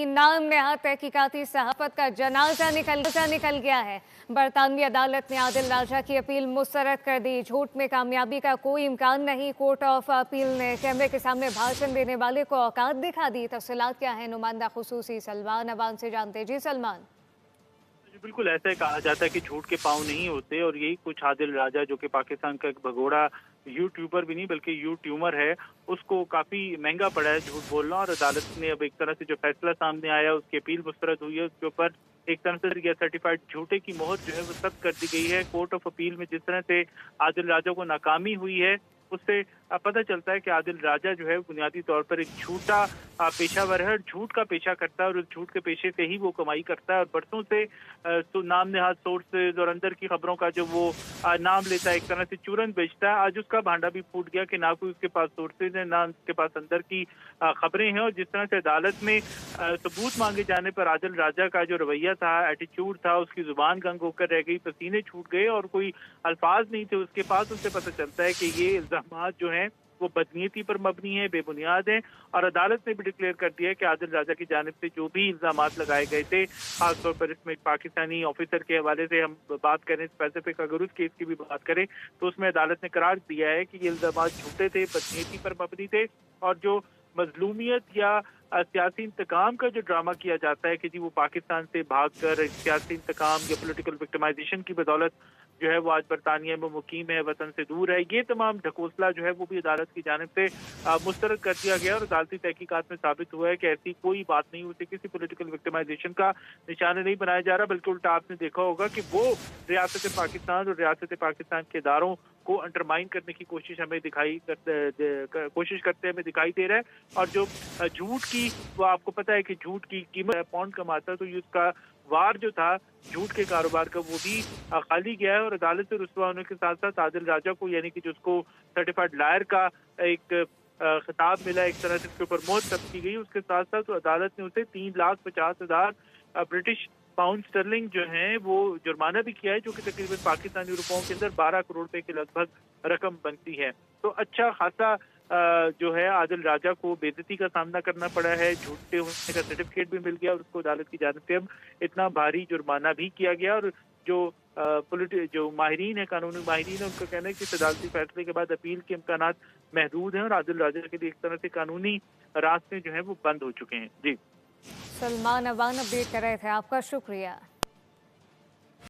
नाम नेहाद तहकीकाती सहाफत का जनाजा निकल गया है। बरतानवी अदालत ने आदिल राजा की अपील मुस्तरद कर दी। झूठ में कामयाबी का कोई इम्कान नहीं। कोर्ट ऑफ अपील ने कैमरे के सामने भाषण देने वाले को औकात दिखा दी। तफसीलात क्या है, नुमाइंदा खुसूसी सलमान अवान से जानते। जी सलमान। जी बिल्कुल, ऐसा ही कहा जाता है कि झूठ के पाँव नहीं होते और यही कुछ आदिल राजा, जो कि पाकिस्तान का एक भगोड़ा यूट्यूबर भी नहीं बल्कि यूट्यूबर है, उसको काफी महंगा पड़ा है झूठ बोलना। और अदालत ने अब एक तरह से जो फैसला सामने आया, उसकी अपील मुस्तरद हुई है, उसके ऊपर एक तरह से सर्टिफाइड झूठे की मोहर जो है वो सख्त कर दी गई है। कोर्ट ऑफ अपील में जिस तरह से आदिल राजा को नाकामी हुई है, उससे पता चलता है कि आदिल राजा जो है बुनियादी तौर पर एक झूठा पेशावर है, झूठ का पेशा करता है और उस झूठ के पेशे से ही वो कमाई करता है। और बरसों से तो नाम नेहाद सोर्सेज और अंदर की खबरों का जो वो नाम लेता है, एक तरह से चूरन बेचता है। आज उसका भांडा भी फूट गया कि ना कोई उसके पास सोर्सेज है, ना उसके पास अंदर की खबरें हैं। और जिस तरह से अदालत में सबूत मांगे जाने पर आदिल राजा का जो रवैया था, एटीट्यूड था, उसकी जुबान गंग होकर रह गई, पसीने छूट गए और कोई अल्फाज नहीं थे उसके पास। उससे पता चलता है कि ये इल्जामात जो हैं वो बदनीयती पर मबनी है, बेबुनियाद है। और अदालत ने भी डिक्लेयर कर दिया है कि आदिल राजा की जानिब से जो भी इल्जामात लगाए गए थे, खासतौर पर इसमें एक पाकिस्तानी ऑफिसर के हवाले से हम बात करें स्पेसिफिक, अगर उस केस की भी बात करें, तो उसमें अदालत ने करार दिया है कि ये इल्जामात झूठे थे, बदनीयती पर मबनी थे। और जो मजलूमियत या सियासी इंतकाम का जो ड्रामा किया जाता है कि जी वो पाकिस्तान से भागकर सियासी इंतकाम या पॉलिटिकल विक्टिमाइजेशन की बदौलत जो है वो आज बरतानिया में मुकीम है, वतन से दूर है, ये तमाम ढकोसला जो है वो भी अदालत की जानिब से मुस्तरद कर दिया गया। और अदालती तहकीकात में साबित हुआ है कि ऐसी कोई बात नहीं, उसे किसी पॉलिटिकल विक्टिमाइजेशन का निशाना नहीं बनाया जा रहा, बल्कि उल्टा आपने देखा होगा कि वो रियासत पाकिस्तान और रियासत पाकिस्तान के इदारों को अंडरमाइन करने की कोशिश करते हमें दिखाई दे रहा है। और जो झूठ की, वो आपको पता है कि झूठ की कीमत पौंड कमाता है, तो ये उसका वार जो था झूठ के कारोबार का, वो भी खाली गया है। और अदालत से रुस्वा होने के साथ साथ आदिल राजा को, यानी कि जिसको सर्टिफाइड लायर का एक खिताब मिला, एक तरह से उसके ऊपर मोहर जब्त की गई, उसके साथ साथ तो अदालत ने उसे 3,50,000 ब्रिटिश पाउंड स्टर्लिंग जो है वो जुर्माना भी किया है, जो कि तकरीबन पाकिस्तानी रुपयों के अंदर 12 करोड़ रुपए के लगभग रकम बनती है। तो अच्छा खासा जो है आदिल राजा को बेइज्जती का सामना करना पड़ा है, झूठे होने का सर्टिफिकेट भी मिल गया और उसको अदालत की जानिब से अब इतना भारी जुर्माना भी किया गया। और जो जो माहिरीन है, कानूनी माहिरीन है, उनका कहना है कि इस अदालती फैसले के बाद अपील के इम्कानात महदूद हैं और आदिल राजा के लिए एक तरह से कानूनी रास्ते जो है वो बंद हो चुके हैं। जी सलमान अवान अपडेट कर रहे थे, आपका शुक्रिया।